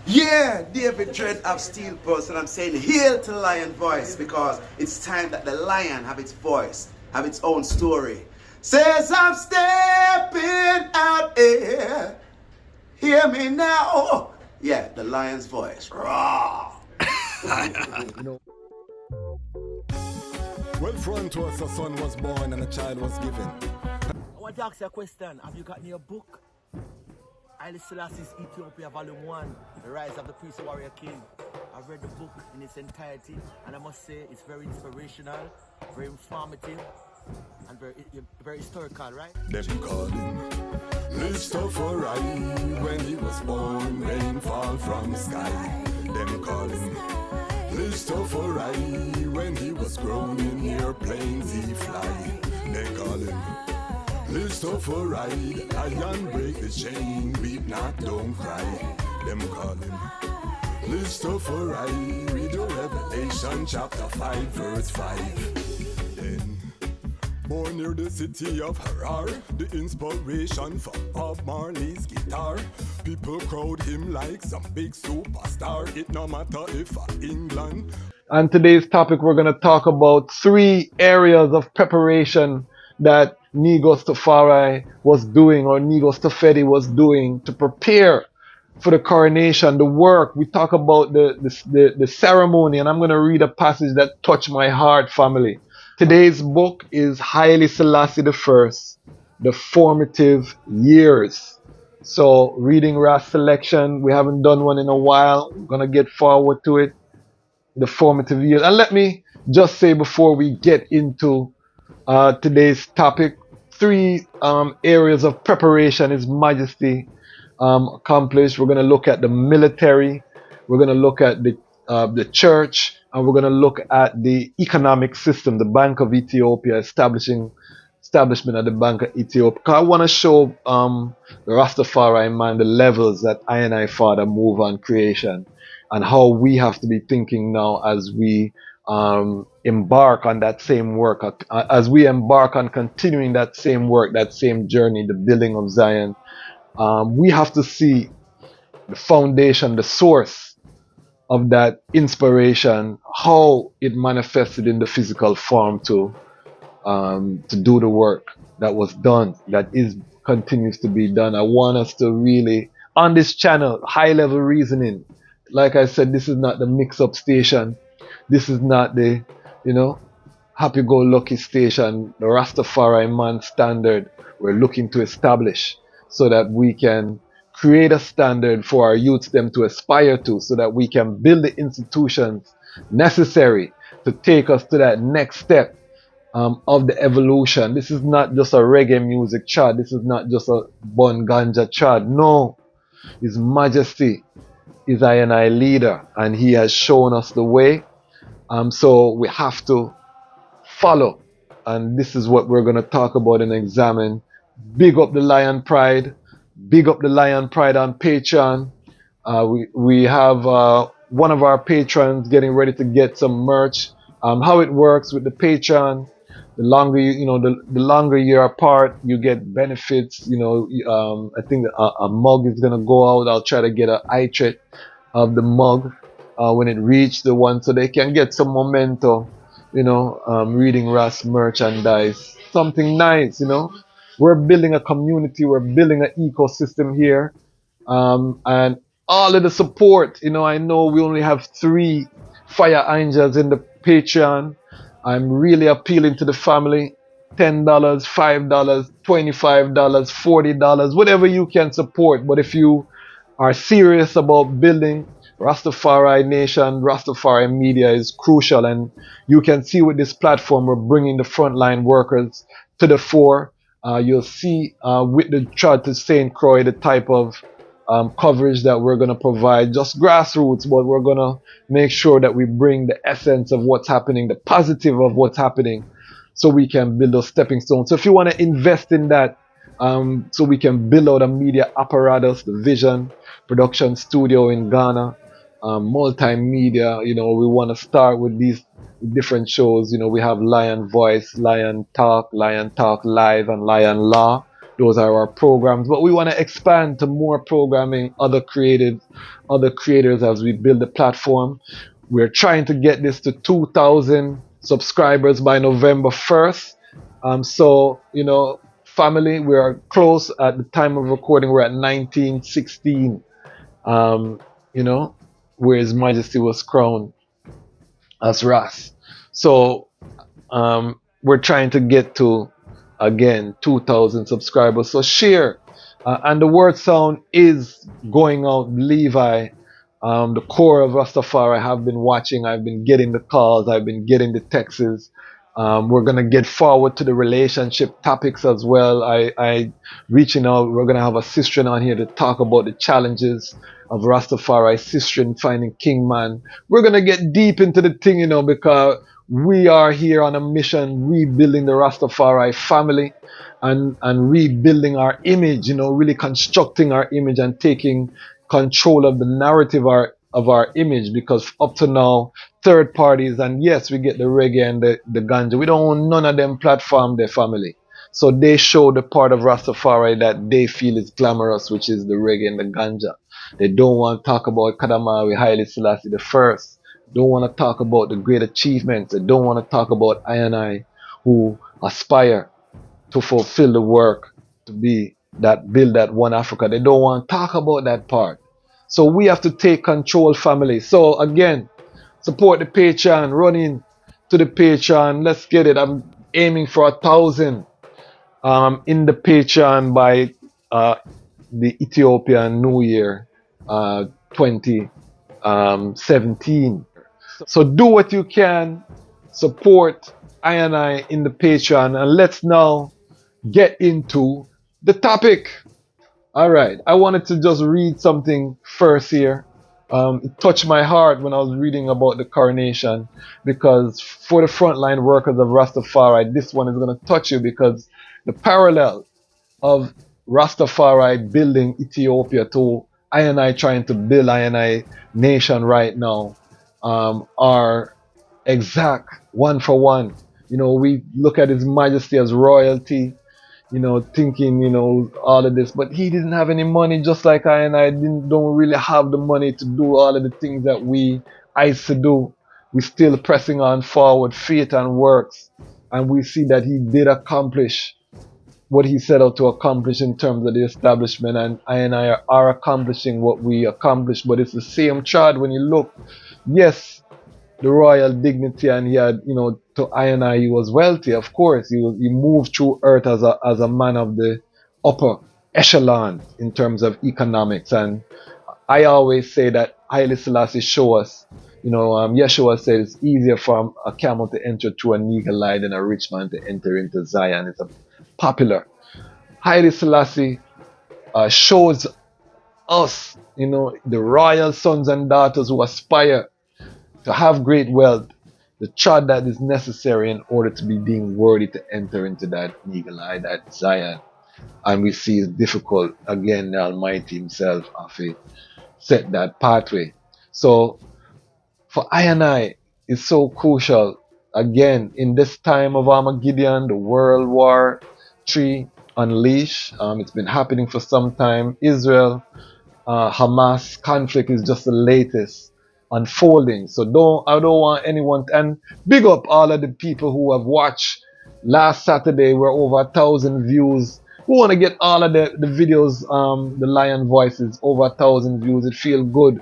Yeah, David Dread of Steel Pulse, and I'm saying hail to Lion Voice because it's time that the lion have its voice, have its own story. Says I'm stepping out here. Hear me now. Yeah, the lion's voice. Raw. Well, from to us a son was born and a child was given. I want to ask you a question. Have you got your book? Haile Selassie's Ethiopia Volume 1, The Rise of the Priest Warrior King. I've read the book in its entirety, and I must say it's very inspirational, very informative, and very historical, right? Them call him Rastafari. When he was born, rain fall from the sky. Them call him Rastafari. When he was grown in airplanes he fly. They call him Rastafari. Lion break the chain, beat not, don't cry. Them call him Rastafari. Read the Revelation chapter 5 verse 5. Then born near the city of Harar, the inspiration for Bob Marley's guitar. People crowd him like some big superstar. It no matter if England. On today's topic, we're going to talk about 3 areas of preparation that Ras Tafari was doing, or Ras Tafari was doing, to prepare for the coronation, the work. We talk about the ceremony, and I'm going to read a passage that touched my heart, family. Today's book is Haile Selassie I, The Formative Years. So, reading Ras selection, we haven't done one in a while. We're going to get forward to it. The formative years. And let me just say before we get into today's topic, 3 areas of preparation His Majesty accomplished. We're going to look at the military, we're going to look at the church, and we're going to look at the economic system, the Bank of Ethiopia, establishment of the Bank of Ethiopia. I want to show the Rastafari man the levels that I and I Father move on creation, and how we have to be thinking now as we embark on that same work, as we embark on continuing that same work, that same journey, the building of Zion. We have to see the foundation, the source of that inspiration, how it manifested in the physical form to do the work that was done, that continues to be done. I want us to really, on this channel, high level reasoning. Like I said, this is not the mix-up station. This is not the, happy-go-lucky station. The Rastafari man standard we're looking to establish, so that we can create a standard for our youths them to aspire to, so that we can build the institutions necessary to take us to that next step of the evolution. This is not just a reggae music chart. This is not just a Bun Ganja chart. No, His Majesty is I and I leader, and he has shown us the way. So we have to follow, and this is what we're going to talk about and examine. Big up the Lion Pride. Big up the Lion Pride on Patreon. We have one of our patrons getting ready to get some merch. How it works with the Patreon: the longer the longer you're apart, you get benefits. I think a mug is gonna go out. I'll try to get an eye of the mug when it reaches the one, so they can get some memento. Reading Ras merchandise, something nice. We're building a community. We're building an ecosystem here, and all of the support. I know we only have 3 fire angels in the Patreon. I'm really appealing to the family. $10, $5, $25, $40, whatever you can support. But if you are serious about building Rastafari Nation, Rastafari Media is crucial. And you can see with this platform, we're bringing the frontline workers to the fore. You'll see with the Trod to St. Croix the type of coverage that we're going to provide, just grassroots, but we're going to make sure that we bring the essence of what's happening, the positive of what's happening, so we can build those stepping stones. So if you want to invest in that, so we can build out a media apparatus, the Vision production studio in Ghana, multimedia, we want to start with these different shows. We have Lion Voice, Lion Talk Live, and Lion Law. Those are our programs, but we want to expand to more programming, other creators as we build the platform. We're trying to get this to 2,000 subscribers by November 1st. So, family, we are close at the time of recording. We're at 1916, where His Majesty was crowned as Ras. So, we're trying to get to, again, 2,000 subscribers. So share. And the word sound is going out. Levi, the core of Rastafari, have been watching. I've been getting the calls. I've been getting the texts. We're going to get forward to the relationship topics as well. I reaching out. We're going to have a sister on here to talk about the challenges of Rastafari, sister finding King Man. We're going to get deep into the thing, because we are here on a mission rebuilding the Rastafari family and rebuilding our image, really constructing our image and taking control of the narrative of our image, because up to now, third parties, and yes, we get the reggae and the ganja, we don't own none of them platform their family. So they show the part of Rastafari that they feel is glamorous, which is the reggae and the ganja. They don't want to talk about Kadamawi Haile Selassie I. Don't want to talk about the great achievements. They don't want to talk about I who aspire to fulfill the work to be that build that one Africa. They don't want to talk about that part. So we have to take control, family. So again, support the Patreon, run in to the Patreon. Let's get it. I'm aiming for 1,000 in the Patreon by the Ethiopian New Year 2017. So do what you can, support I in the Patreon, and let's now get into the topic. All right, I wanted to just read something first here. It touched my heart when I was reading about the coronation, because for the frontline workers of Rastafari, this one is going to touch you, because the parallel of Rastafari building Ethiopia to I trying to build I nation right now are exact, one for one. We look at His Majesty as royalty, thinking, all of this, but he didn't have any money, just like I don't really have the money to do all of the things that we used to do. We're still pressing on forward, faith and works, and we see that he did accomplish what he set out to accomplish in terms of the establishment, and I are accomplishing what we accomplished, but it's the same chart when you look. Yes, the royal dignity, and he had, to I he was wealthy, of course. He moved through earth as a man of the upper echelon in terms of economics. And I always say that Haile Selassie show us, Yeshua said it's easier for a camel to enter through a needle eye than a rich man to enter into Zion. It's a popular. Haile Selassie shows us, the royal sons and daughters who aspire to have great wealth, the chart that is necessary in order to be deemed worthy to enter into that eagle eye, that Zion. And we see it's difficult. Again, the Almighty Himself have set that pathway. So for I, it's so crucial. Again, in this time of Armageddon, the World War III unleashed. It's been happening for some time. Israel, Hamas conflict is just the latest unfolding. So I don't want anyone and big up all of the people who have watched. Last Saturday we're over 1,000 views. We want to get all of the videos, the Lion Voices, over 1,000 views. It feels good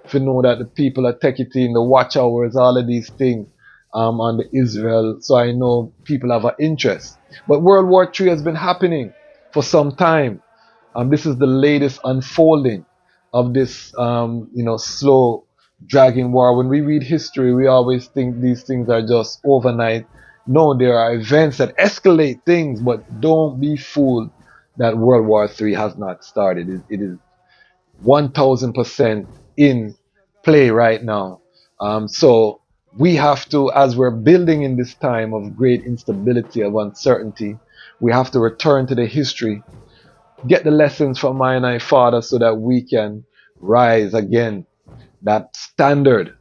to know that the people are taking it in, the watch hours, all of these things on the Israel. So I know people have an interest. But World War III has been happening for some time. This is the latest unfolding of this, slow dragging war. When we read history, we always think these things are just overnight. No, there are events that escalate things, but don't be fooled that World War III has not started. It is 1,000% in play right now. So we have to, as we're building in this time of great instability, of uncertainty, we have to return to the history, get the lessons from my father so that we can rise again. That standard.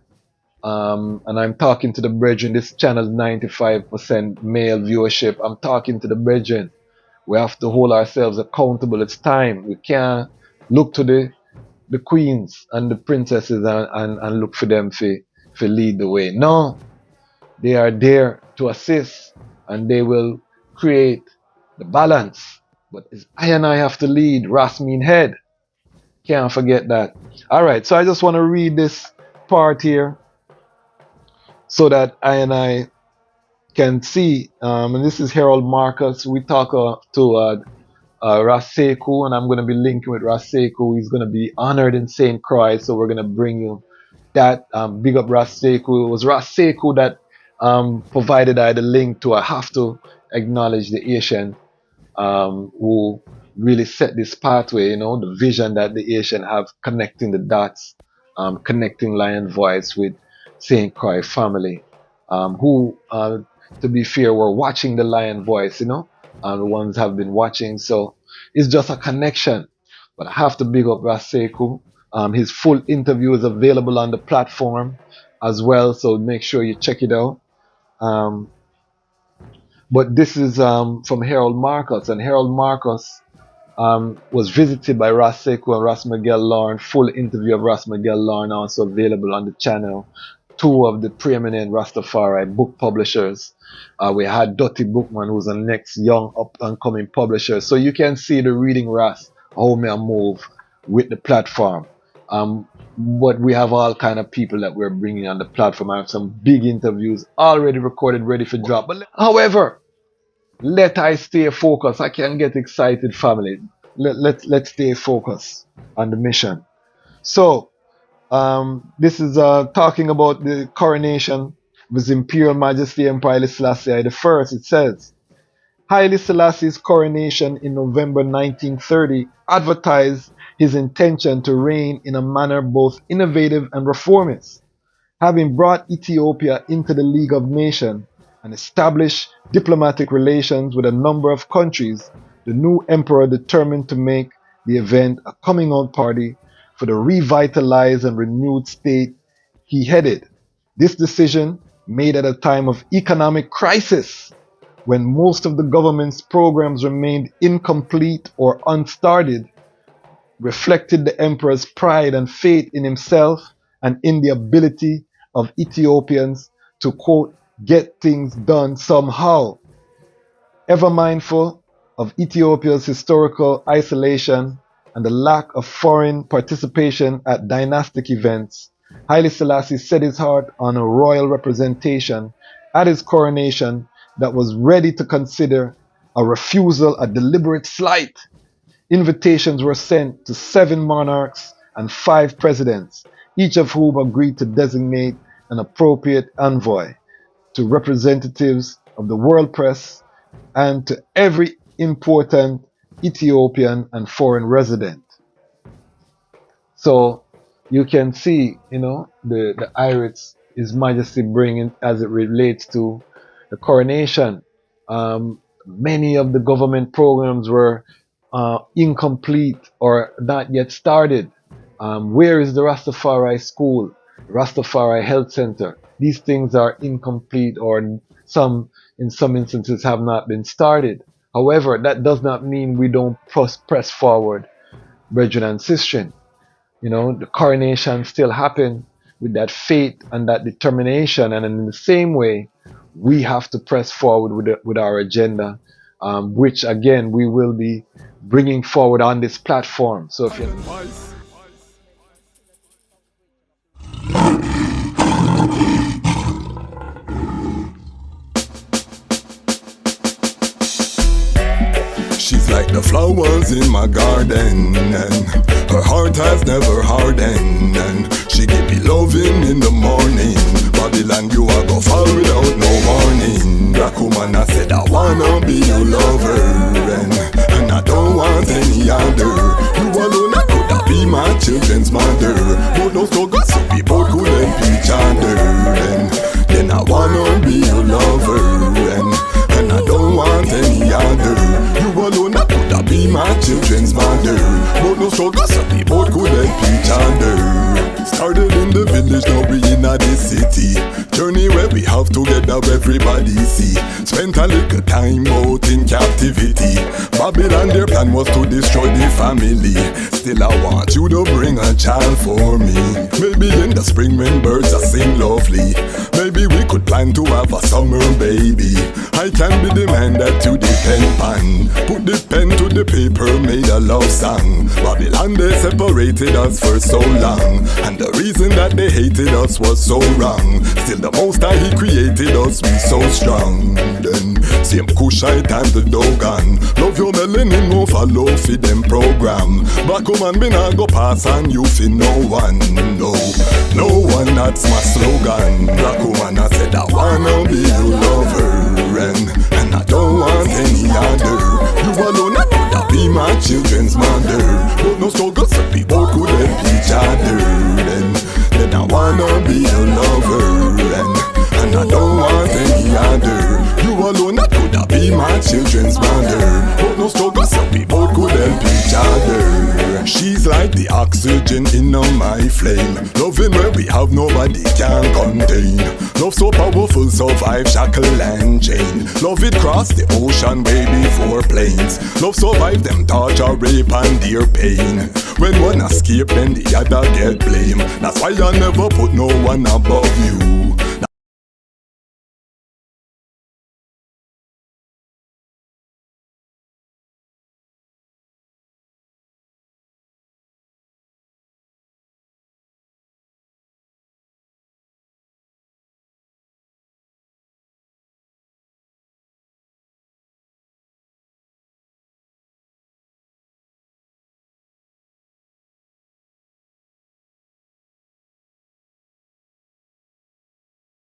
And I'm talking to the brethren. This channel is 95% male viewership. I'm talking to the brethren. We have to hold ourselves accountable. It's time. We can't look to the queens and the princesses and look for them to lead the way. No, they are there to assist and they will create the balance. But it's I and I have to lead. Ras mean head. Can't forget that. All right, so I just want to read this part here so that I and I can see. And this is Harold Marcus. We talk to Ras Sekou, and I'm going to be linking with Ras Sekou. He's going to be honored in St. Croix, so we're going to bring you that. Big up Ras Sekou. It was Ras Sekou that provided I the link to I have to acknowledge the Asian who really set this pathway, you know, the vision that the Asian have connecting the dots, connecting Lion Voice with St. Croix family, who, to be fair, were watching the Lion Voice, you know, the ones have been watching. So it's just a connection. But I have to big up Ras Sekou. His full interview is available on the platform as well, so make sure you check it out. But this is from Harold Marcus, and Harold Marcus was visited by Ras Sekou and Ras Miguel Lauren. Full interview of Ras Miguel Lauren also available on the channel. Two of the preeminent Rastafari book publishers. We had Dottie Bookman, who's the next young up-and-coming publisher. So you can see the reading Ras, how me move with the platform. But we have all kind of people that we're bringing on the platform. I have some big interviews already recorded, ready for drop. But however, let I stay focused. I can get excited, family. Let's stay focused on the mission. So, this is talking about the coronation of His Imperial Majesty Emperor Haile Selassie I. I. It says, Haile Selassie's coronation in November 1930 advertised his intention to reign in a manner both innovative and reformist. Having brought Ethiopia into the League of Nations and established diplomatic relations with a number of countries, the new emperor determined to make the event a coming out party for the revitalized and renewed state he headed. This decision, made at a time of economic crisis, when most of the government's programs remained incomplete or unstarted, reflected the emperor's pride and faith in himself and in the ability of Ethiopians to, quote, get things done somehow. Ever mindful of Ethiopia's historical isolation and the lack of foreign participation at dynastic events, Haile Selassie set his heart on a royal representation at his coronation that was ready to consider a refusal a deliberate slight. Invitations were sent to 7 monarchs and 5 presidents, each of whom agreed to designate an appropriate envoy, to representatives of the world press, and to every important Ethiopian and foreign resident. So you can see, you know, the Irish His Majesty bringing as it relates to the coronation. Many of the government programs were incomplete or not yet started. Where is the Rastafari school, Rastafari health center? These things are incomplete or in some instances have not been started. However, that does not mean we don't press forward, brethren and sistren. You know, the coronation still happened with that faith and that determination, and in the same way, we have to press forward with our agenda, which again we will be bringing forward on this platform. So if you She's like the flowers in my garden, and her heart has never hardened, and she give me loving in the morning. Babylon, you a go fall without no warning. Black woman, I said I wanna be your lover, and I don't want any other. You alone, I could have be my children's mother, but no struggle, so we both could help each other. And then I wanna be your lover, and I don't want any other. You alone, I could have be my children's mother, but no struggle, so we both could help each other. Started in the village, now we in the city. Journey where we have together everybody see. Spent a little time out in captivity. Babylon, their plan was to destroy the family. Still I want you to bring a child for me. Maybe in the spring when birds are sing lovely. Maybe we could plan to have a summer baby. I can be the man that you depend on. Put the pen to the paper, made a love song. Babylon, they separated us for so long, and the reason that they hated us was so wrong. Still the most High, he created us, we so strong. Then same Kushite and the Dogon. Love your melanin, no follow for them program. Black woman, me not go pass on you for no one. No one, that's my slogan. Black woman, I said I wanna be your lover, and I don't want any other. You alone, I could be my children's mother. But no struggle, so we both could help each other. Then I wanna be your lover, and I don't want any other. You alone, I could be my children's mother. But no struggle, so we both could help each other. She's like the oxygen in my flame. Loving where we have nobody can contain. Love so powerful, survive shackle and chain. Love it cross the ocean way before planes. Love survive them torture, rape and dear pain. When one escape, then the other get blame. That's why I never put no one above you.